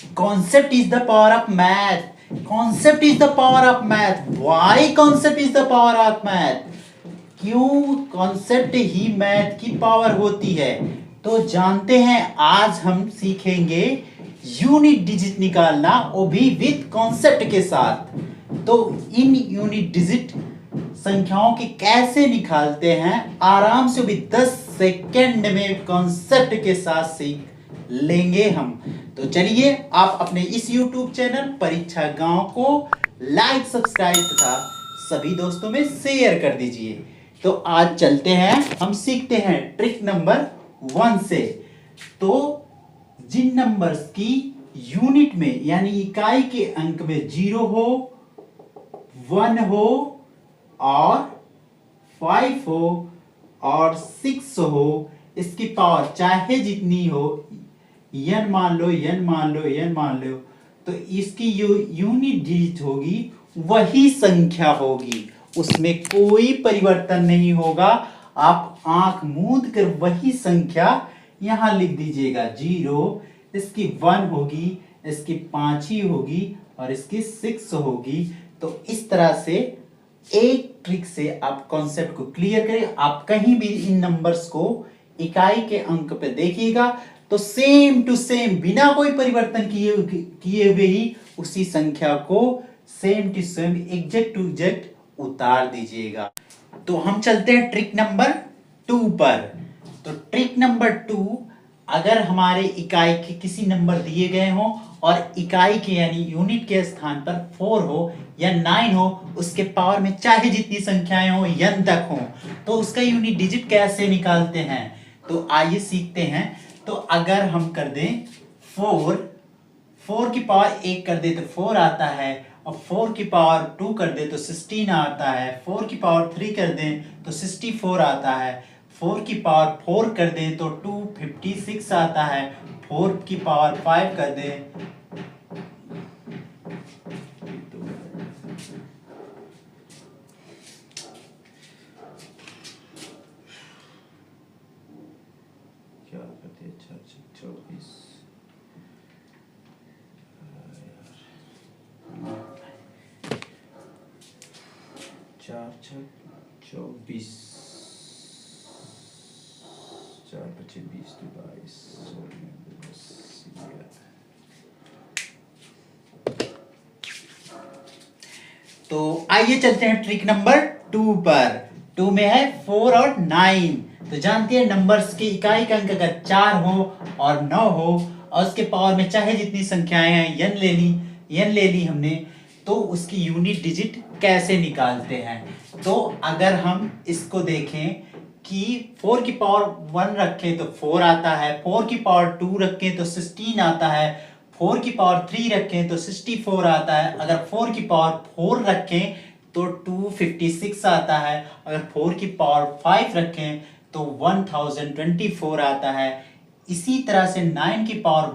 Concept is the power of math. Concept is the power of math. Why concept is the power of math? क्यों concept ही math की power होती है? तो जानते हैं, आज हम सीखेंगे यूनिट डिजिट निकालना, वो भी विद कॉन्सेप्ट के साथ। तो इन यूनिट डिजिट संख्याओं की कैसे निकालते हैं आराम से, भी 10 सेकंड में कॉन्सेप्ट के साथ सीख लेंगे हम। तो चलिए आप अपने इस YouTube चैनल परीक्षा गांव को लाइक, सब्सक्राइब तथा सभी दोस्तों में शेयर कर दीजिए। तो आज चलते हैं, हम सीखते हैं ट्रिक नंबर 1 से। तो जिन नंबर्स की यूनिट में यानी इकाई के अंक में 0 हो, 1 हो और 5 हो और 6 हो, इसकी पावर चाहे जितनी हो, n मान लो, n मान लो, n मान लो, तो इसकी जो यूनिट डिजिट होगी वही संख्या होगी, उसमें कोई परिवर्तन नहीं होगा। आप आंख मूंद कर वही संख्या यहां लिख दीजिएगा। 0 इसकी 1 होगी, इसकी 5 ही होगी और इसकी 6 होगी। तो इस तरह से एक ट्रिक से आप कॉन्सेप्ट को क्लियर करें। आप कहीं भी इन नंबर्स को इकाई के अंक पे देखिएगा तो सेम टू सेम, बिना कोई परिवर्तन किए हुए ही उसी संख्या को same to same, exact to exact उतार दीजिएगा। तो हम चलते हैं ट्रिक नंबर 2 पर। तो ट्रिक नंबर 2, अगर हमारे इकाई के किसी नंबर दिए गए हो और इकाई के यानी यूनिट के स्थान पर 4 हो या 9 हो, उसके पावर में चाहे जितनी संख्याएं हो, n तक हो, तो उसका यूनिट डिजिट कैसे निकालते हैं? तो आइए सीखते हैं। तो अगर हम कर दें 4 की पावर 1 कर दे तो 4 आता है, और 4 की पावर 2 कर दे तो 16 आता है, 4 की पावर 3 कर दें तो 64 आता है, 4 की पावर 4 कर दें तो 256 आता है, 4 की पावर 5 कर दें क्या करते हैं, 24 4 24 4 25 20 22 तो आइए चलते हैं ट्रिक नंबर 2 पर। 2 में है 4 और 9। तो जानते हैं नंबर्स की इकाई का अंक अगर 4 हो और 9 हो और उसके पावर में चाहे जितनी संख्याएं हैं, n ले ली हमने, तो उसकी यूनिट डिजिट कैसे निकालते हैं? तो अगर हम इसको देखें कि 4 की पावर 1 रखें तो 4 आता है, 4 की पावर 2 रखें तो 16 आता है, 4 की पावर 3 रखें तो 64 आता है, अगर 4 की पावर 4 रखें तो 256 आता है, अगर 4 की पावर 5 रखें तो 1024 आता है। इसी तरह से 9 की पावर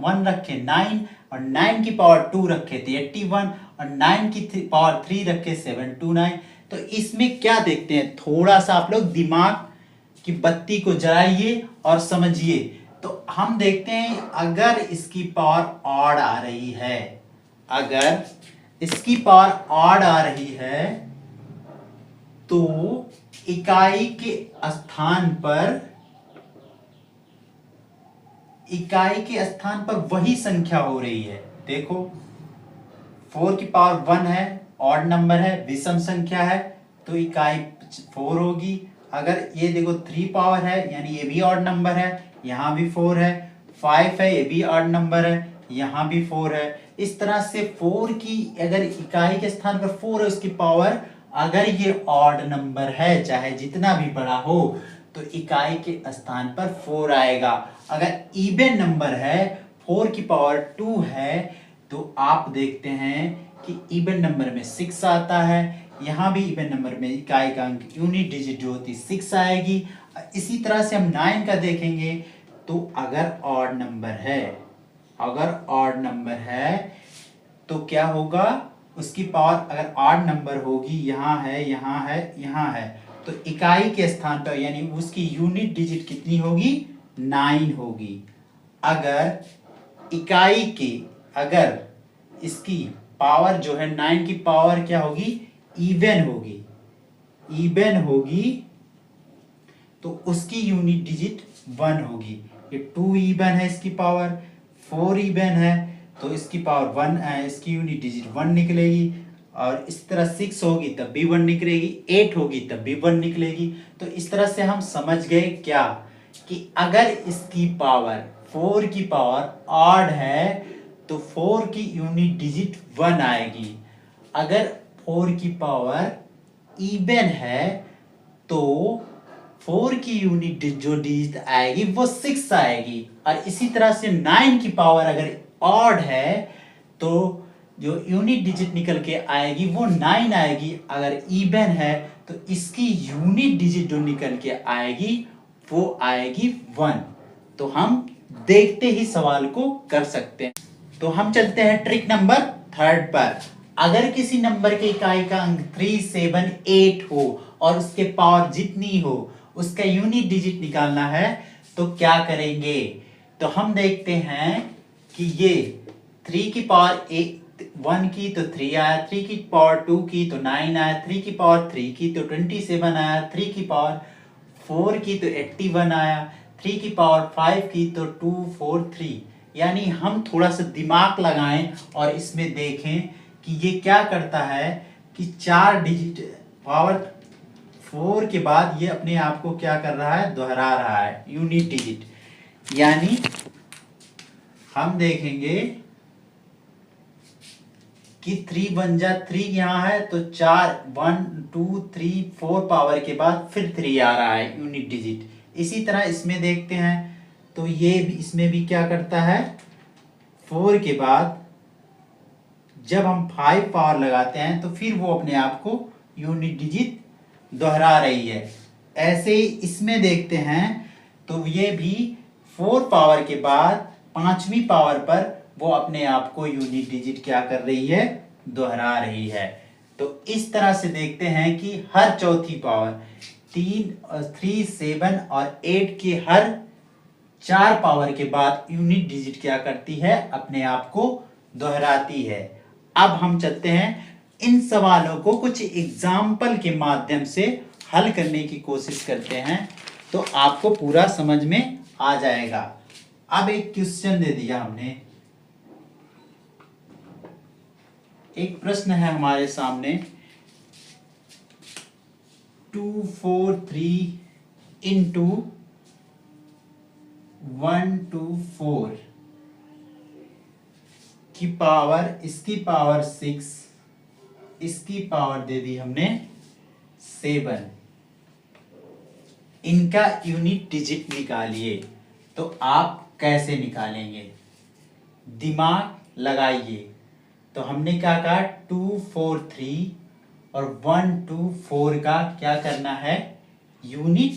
1 रखें 9, और 9 की पावर 2 रखे तो 81, और 9 की पावर 3 रखे 729। तो इसमें क्या देखते हैं, थोड़ा सा आप लोग दिमाग की बत्ती को जलाइए और समझिए। तो हम देखते हैं, अगर इसकी पावर ऑड आ रही है, अगर इसकी पावर ऑड आ रही है तो इकाई के स्थान पर वही संख्या हो रही है। देखो 4 की पावर 1 है, ऑड नंबर है, विषम संख्या है, तो इकाई 4 होगी। अगर ये देखो 3 पावर है यानी ये भी ऑड नंबर है, यहाँ भी 4 है, 5 है, ये भी ऑड नंबर है, यहाँ भी 4 है। इस तरह से 4 की अगर इकाई के स्थान पर 4 है, उसकी पावर अगर ये ऑड नंबर है, चाहे जितना भी बड़ा हो, तो इकाई के स्थान पर 4 आएगा। अगर इवन नंबर है, 4 की पावर 2 है, तो आप देखते हैं कि इवन नंबर में 6 आता है, यहाँ भी इवन नंबर में इकाई का अंक यूनिट डिजिट जो होती 6 आएगी। इसी तरह से हम 9 का देखेंगे, तो अगर ऑड नंबर है तो क्या होगा, उसकी पावर अगर ऑड नंबर होगी, यहाँ है, यहाँ है, यहाँ है, तो इकाई के स्थान पर यानी उसकी यूनिट डिजिट कितनी होगी, 9 होगी। अगर इकाई की अगर इसकी पावर जो है 9 की पावर क्या होगी, इवन होगी, इवन होगी तो उसकी यूनिट डिजिट 1 होगी। ये 2 इवन है, इसकी पावर 4 इवन है तो इसकी पावर 1 है, इसकी यूनिट डिजिट 1 निकलेगी। और इस तरह 6 होगी तब भी 1 निकलेगी, 8 होगी तब भी 1 निकलेगी। तो इस तरह से हम समझ गए क्या कि अगर इसकी पावर 4 की पावर ऑड है तो 4 की यूनिट डिजिट 1 आएगी। अगर 4 की पावर इवन है तो 4 की यूनिट जो डिजिट आएगी वो 6 आएगी। और इसी तरह से 9 की पावर अगर ऑड है तो जो यूनिट डिजिट निकल के आएगी वो 9 आएगी। अगर इवन है तो इसकी यूनिट डिजिट जो निकल के आएगी वो आएगी 1। तो हम देखते ही सवाल को कर सकते हैं। तो हम चलते हैं ट्रिक नंबर 3 पर। अगर किसी नंबर के इकाई का अंक 3, 7, 8 हो और उसके पावर जितनी हो उसका यूनिट डिजिट निकालना है तो क्या करेंगे। तो हम देखते हैं कि ये 3 की पावर 1 की तो 3 आया, 3 की पावर 2 की तो 9 आया, 3 की पावर 3 की तो 27 आया, 3 की पावर 4 की तो 81 आया, 3 की पावर 5 की तो 243। यानी हम थोड़ा सा दिमाग लगाएं और इसमें देखें कि ये क्या करता है कि 4 डिजिट पावर 4 के बाद ये अपने आप को क्या कर रहा है, दोहरा रहा है यूनिट डिजिट। यानी हम देखेंगे कि 3 बन जा 3 यहाँ है तो 4 1 2 3 4 पावर के बाद फिर 3 आ रहा है यूनिट डिजिट। इसी तरह इसमें देखते हैं तो ये भी इसमें भी क्या करता है, 4 के बाद जब हम 5 पावर लगाते हैं तो फिर वो अपने आप को यूनिट डिजिट दोहरा रही है। ऐसे ही इसमें देखते हैं तो ये भी 4 पावर के बाद 5वीं पावर पर वो अपने आप को यूनिट डिजिट क्या कर रही है, दोहरा रही है। तो इस तरह से देखते हैं कि हर चौथी पावर 3, 7 और 8 के हर 4 पावर के बाद यूनिट डिजिट क्या करती है, अपने आप को दोहराती है। अब हम चलते हैं इन सवालों को कुछ एग्जाम्पल के माध्यम से हल करने की कोशिश करते हैं तो आपको पूरा समझ में आ जाएगा। अब एक क्वेश्चन दे दिया हमने, एक प्रश्न है हमारे सामने 243 इंटू 124 की पावर, इसकी पावर 6, इसकी पावर दे दी हमने 7। इनका यूनिट डिजिट निकालिए। तो आप कैसे निकालेंगे, दिमाग लगाइए। तो हमने क्या कहा 243 और 124 का क्या करना है, यूनिट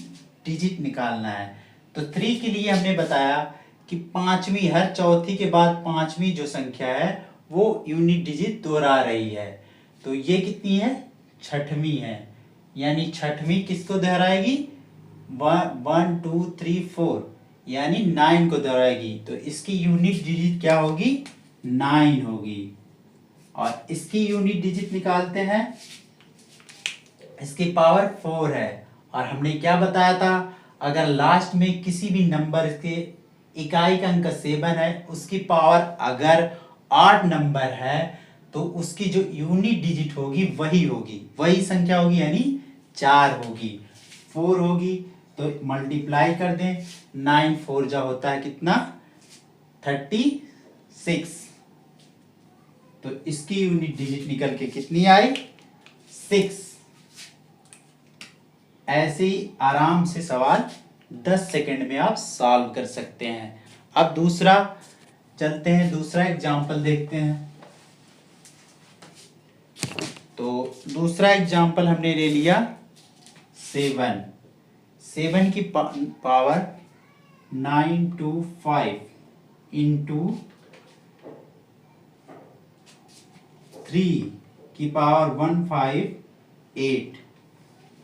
डिजिट निकालना है। तो 3 के लिए हमने बताया कि 5वीं, हर चौथी के बाद 5वीं जो संख्या है वो यूनिट डिजिट दोहरा रही है। तो ये कितनी है, 6वीं है। यानी 6वीं किसको दोहराएगी, 1 2 3 4 यानी 9 को दोहराएगी। तो इसकी यूनिट डिजिट क्या होगी, 9 होगी। और इसकी यूनिट डिजिट निकालते हैं, इसकी पावर 4 है। और हमने क्या बताया था, अगर लास्ट में किसी भी नंबर के इकाई का अंक 7 है, उसकी पावर अगर 8 नंबर है तो उसकी जो यूनिट डिजिट होगी वही होगी, वही संख्या होगी, यानी 4 होगी। 4 होगी तो मल्टीप्लाई कर दें, 9 4 जा होता है कितना, 36। तो इसकी यूनिट डिजिट निकल के कितनी आई, 6। ऐसे ही आराम से सवाल 10 सेकंड में आप सॉल्व कर सकते हैं। अब दूसरा चलते हैं, दूसरा एग्जाम्पल देखते हैं। तो दूसरा एग्जाम्पल हमने ले लिया 7 की पावर 925 इंटू 3 की पावर 158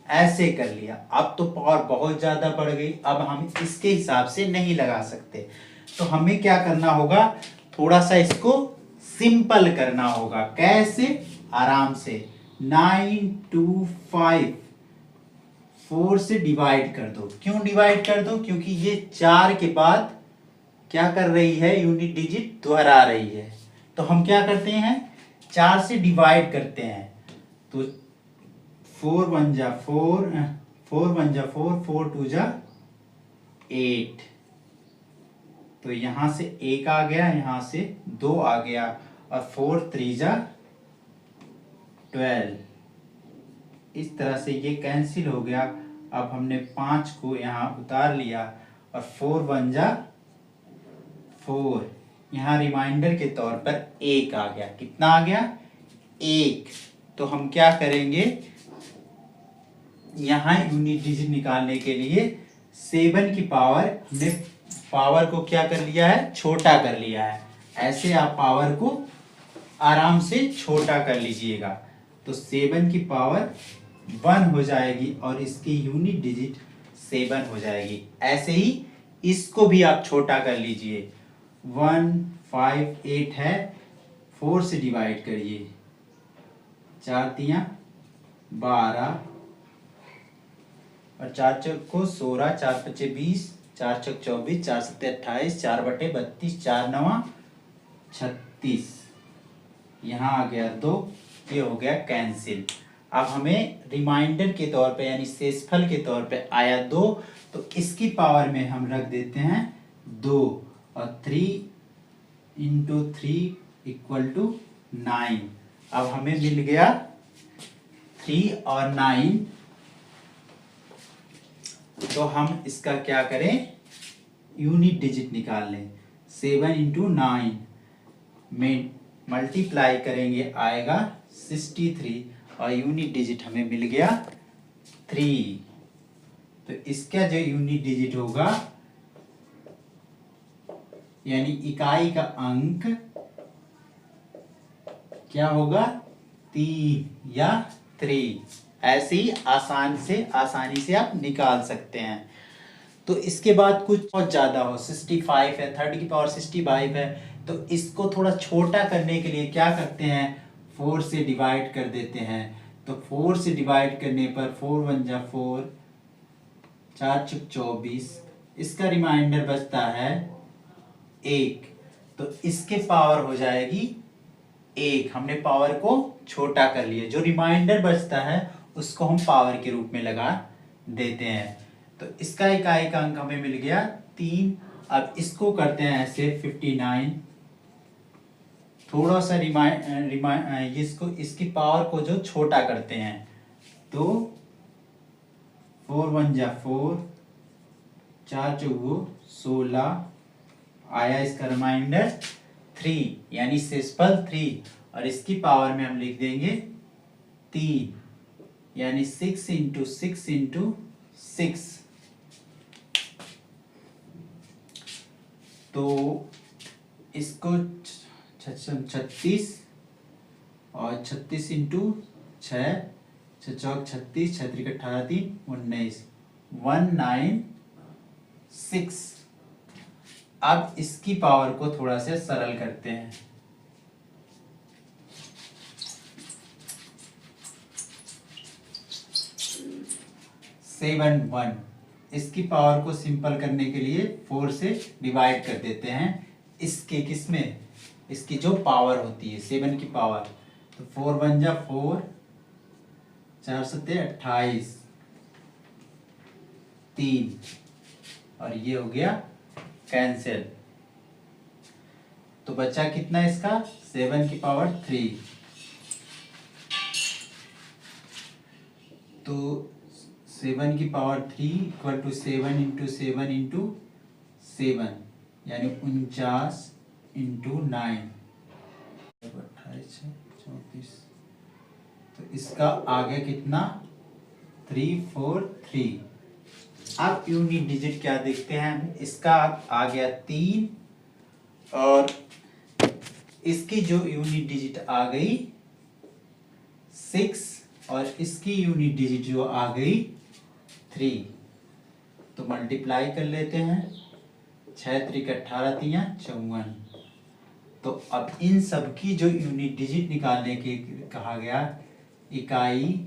ऐसे कर लिया। अब तो पावर बहुत ज्यादा बढ़ गई, अब हम इसके हिसाब से नहीं लगा सकते। तो हमें क्या करना होगा, थोड़ा सा इसको सिंपल करना होगा। कैसे? आराम से 9 2 5 4 से डिवाइड कर दो। क्यों डिवाइड कर दो? क्योंकि ये 4 के बाद क्या कर रही है? यूनिट डिजिट दोहरा रही है। तो हम क्या करते हैं? 4 से डिवाइड करते हैं। तो 4 1 जा 4, 4 1 जा 4, 4 2 जा 8। तो यहां से 1 आ गया, यहां से 2 आ गया, और 4 3 जा 12। इस तरह से ये कैंसिल हो गया। अब हमने 5 को यहाँ उतार लिया, और 4 1 जा 4। यहाँ रिमाइंडर के तौर पर 1 आ गया। कितना आ गया? 1। तो हम क्या करेंगे? यहाँ यूनिट डिजिट निकालने के लिए 7 की पावर, हमने पावर को क्या कर लिया है? छोटा कर लिया है। ऐसे आप पावर को आराम से छोटा कर लीजिएगा। तो 7 की पावर 1 हो जाएगी, और इसकी यूनिट डिजिट 7 हो जाएगी। ऐसे ही इसको भी आप छोटा कर लीजिए। 1 5 8 है, 4 से डिवाइड करिए। 4 तियां 12, और 4 चौक को 16, 4 पचे 20, 4 चौक 24, 4 सत्ते 28, 4 बटे 32, 4 नवा 36। यहाँ आ गया 2, ये हो गया कैंसिल। अब हमें रिमाइंडर के तौर पे यानी शेषफल के तौर पे आया 2, तो इसकी पावर में हम रख देते हैं 2, और 3 इंटू 3 इक्वल टू 9। अब हमें मिल गया 3 और 9। तो हम इसका क्या करें? यूनिट डिजिट निकाल लें। 7 इंटू 9 में मल्टीप्लाई करेंगे, आएगा 63, और यूनिट डिजिट हमें मिल गया 3। तो इसका जो यूनिट डिजिट होगा, यानी इकाई का अंक क्या होगा? 3 या 3। ऐसे ही आसानी से आप निकाल सकते हैं। तो इसके बाद कुछ बहुत ज़्यादा हो, 65 है, 3 की पावर 65 है, तो इसको थोड़ा छोटा करने के लिए क्या करते हैं? 4 से डिवाइड कर देते हैं। तो 4 से डिवाइड करने पर 4 1 जा 4, 4 चौक 24, इसका रिमाइंडर बचता है 1। तो इसके पावर हो जाएगी 1। हमने पावर को छोटा कर लिया। जो रिमाइंडर बचता है उसको हम पावर के रूप में लगा देते हैं। तो इसका इकाई का अंक हमें मिल गया 3। अब इसको करते हैं ऐसे 59। थोड़ा सा इसकी पावर को जो छोटा करते हैं, तो 4 1 जा 4, 4 चौगो 16, आया इसका रिमाइंडर 3, यानी शेषफल 3, और इसकी पावर में हम लिख देंगे 3, यानी 6 इंटू 6 इंटू 6। तो इसको 36, और 36 इंटू 6, 6 चौक 36, 6 त्रिक 18, 3 19, 196। अब इसकी पावर को थोड़ा सा सरल करते हैं। 7 1, इसकी पावर को सिंपल करने के लिए 4 से डिवाइड कर देते हैं। इसके किसमें? इसकी जो पावर होती है 7 की पावर। तो 4 1 जा 4, 4 सत्ते 28, 3, और ये हो गया कैंसिल। तो बचा कितना इसका? 7 की पावर 3। तो 7 की power 3 equal to 7 into 7 into 7, यानी 49 इंटू 9, 28 34। तो इसका आगे कितना? 3 4 3। अब यूनिट डिजिट क्या देखते हैं? इसका आ गया 3, और इसकी जो यूनिट डिजिट आ गई 6, और इसकी यूनिट डिजिट जो आ गई 3। तो मल्टीप्लाई कर लेते हैं। 6 त्रिक 18, 3 54, तो अब इन सब की जो यूनिट डिजिट निकालने के कहा गया, इकाई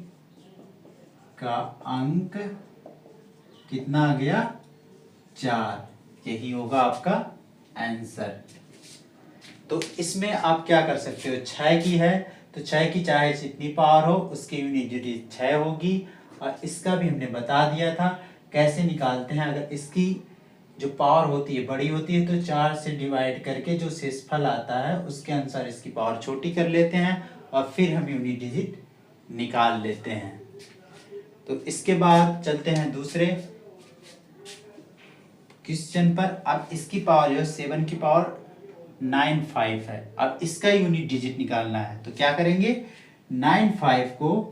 का अंक कितना आ गया, 4। यही होगा आपका आंसर। तो इसमें आप क्या कर सकते हो, 6 की है तो 6 की चाहे जितनी पावर हो उसकी यूनिट डिजिट 6 होगी। और इसका भी हमने बता दिया था कैसे निकालते हैं। अगर इसकी जो पावर होती है बड़ी होती है तो 4 से डिवाइड करके जो शेषफल आता है उसके अनुसार इसकी पावर छोटी कर लेते हैं और फिर हम यूनिट डिजिट निकाल लेते हैं। तो इसके बाद चलते हैं दूसरे क्वेश्चन पर। अब इसकी पावर जो 7 की पावर 95 है। अब इसका यूनिट डिजिट निकालना है तो क्या करेंगे, 95 को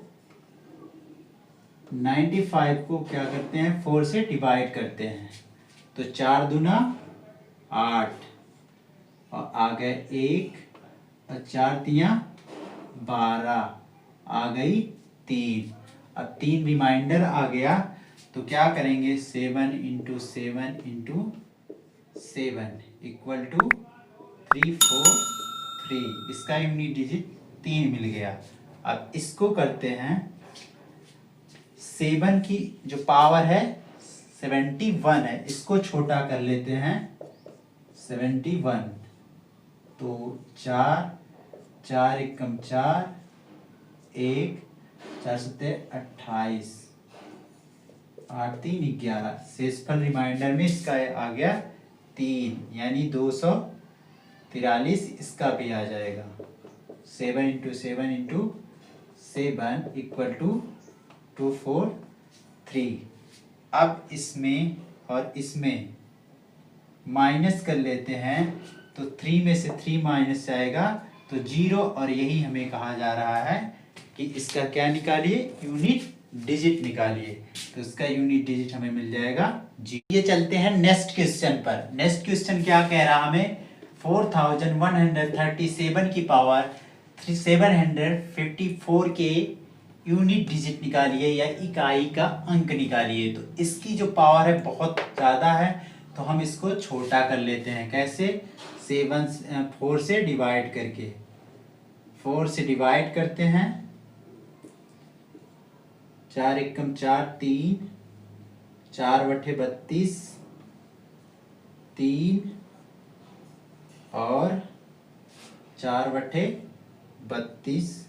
क्या करते हैं, 4 से डिवाइड करते हैं। तो 4 दूना 8 और आ गए 1 और 4 तियां 12, आ गई 3। अब 3 रिमाइंडर आ गया तो क्या करेंगे, 7 इंटू 7 इंटू 7 इक्वल टू 343। इसका यूनिट डिजिट 3 मिल गया। अब इसको करते हैं, 7 की जो पावर है 71 है, इसको छोटा कर लेते हैं 71। तो 4 4 एकम 4, 1 4 सत्ते 28, 8 3 11। शेषफल रिमाइंडर में इसका आ गया 3 यानी 243। इसका भी आ जाएगा 7 इंटू 7 इंटू 7 इक्वल टू 243। अब इसमें और इसमें माइनस कर लेते हैं तो 3 में से 3 माइनस जाएगा तो 0। और यही हमें कहा जा रहा है कि इसका क्या निकालिए, यूनिट डिजिट निकालिए। तो इसका यूनिट डिजिट हमें मिल जाएगा जी। ये चलते हैं नेक्स्ट क्वेश्चन पर। नेक्स्ट क्वेश्चन क्या कह रहा हमें, 4137 की पावर 754 के यूनिट डिजिट निकालिए या इकाई का अंक निकालिए। तो इसकी जो पावर है बहुत ज़्यादा है तो हम इसको छोटा कर लेते हैं। कैसे, 4 से डिवाइड करके, 4 से डिवाइड करते हैं। 4 एकम 4 3, 4 बटे 32 3 और 4 बटे 32,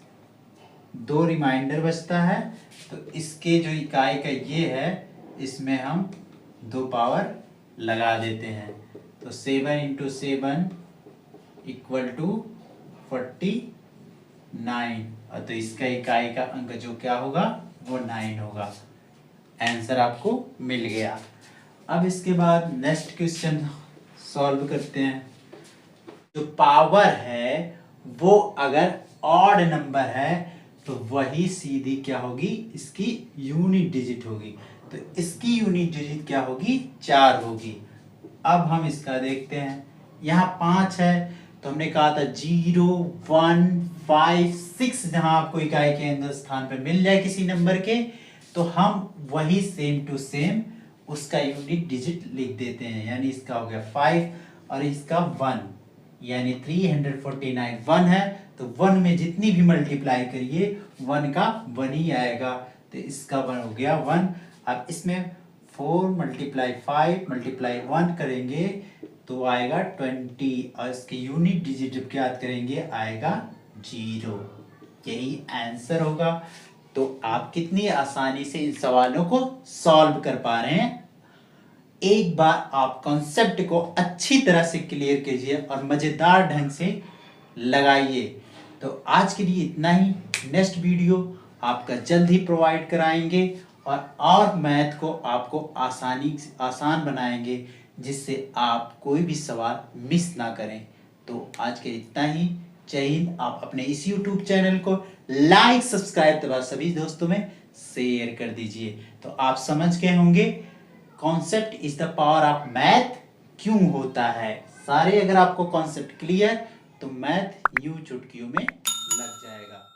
2 रिमाइंडर बचता है। तो इसके जो इकाई का ये है इसमें हम 2 पावर लगा देते हैं। तो 7 इंटू 7 इक्वल टू 49। और तो इसका इकाई का अंक जो क्या होगा वो 9 होगा। आंसर आपको मिल गया। अब इसके बाद नेक्स्ट क्वेश्चन सॉल्व करते हैं। जो पावर है वो अगर ऑड नंबर है तो वही सीधी क्या होगी, इसकी यूनिट डिजिट होगी। तो इसकी यूनिट डिजिट क्या होगी, 4 होगी। अब हम इसका देखते हैं, यहाँ 5 है तो हमने कहा था 0 1 5 6 जहां आपको इकाई के अंदर स्थान पर मिल जाए किसी नंबर के तो हम वही सेम टू सेम उसका यूनिट डिजिट लिख देते हैं। यानी इसका हो गया 5 और इसका 1 यानी 349 1 है तो 1 में जितनी भी मल्टीप्लाई करिए 1 का 1 ही आएगा। तो इसका 1 हो गया 1। अब इसमें 4 मल्टीप्लाई 5 मल्टीप्लाई 1 करेंगे तो आएगा 20 और इसकी यूनिट डिजिट जब याद करेंगे आएगा 0। यही आंसर होगा। तो आप कितनी आसानी से इन सवालों को सॉल्व कर पा रहे हैं। एक बार आप कॉन्सेप्ट को अच्छी तरह से क्लियर कीजिए और मजेदार ढंग से लगाइए। तो आज के लिए इतना ही। नेक्स्ट वीडियो आपका जल्द ही प्रोवाइड कराएंगे और मैथ को आपको आसान बनाएंगे जिससे आप कोई भी सवाल मिस ना करें। तो आज के इतना ही। जय हिंद। आप अपने इस YouTube चैनल को लाइक सब्सक्राइब तथा सभी दोस्तों में शेयर कर दीजिए। तो आप समझ गए होंगे concept is the power of math क्यों होता है। सारे अगर आपको कॉन्सेप्ट क्लियर तो मैथ यूं चुटकियों में लग जाएगा।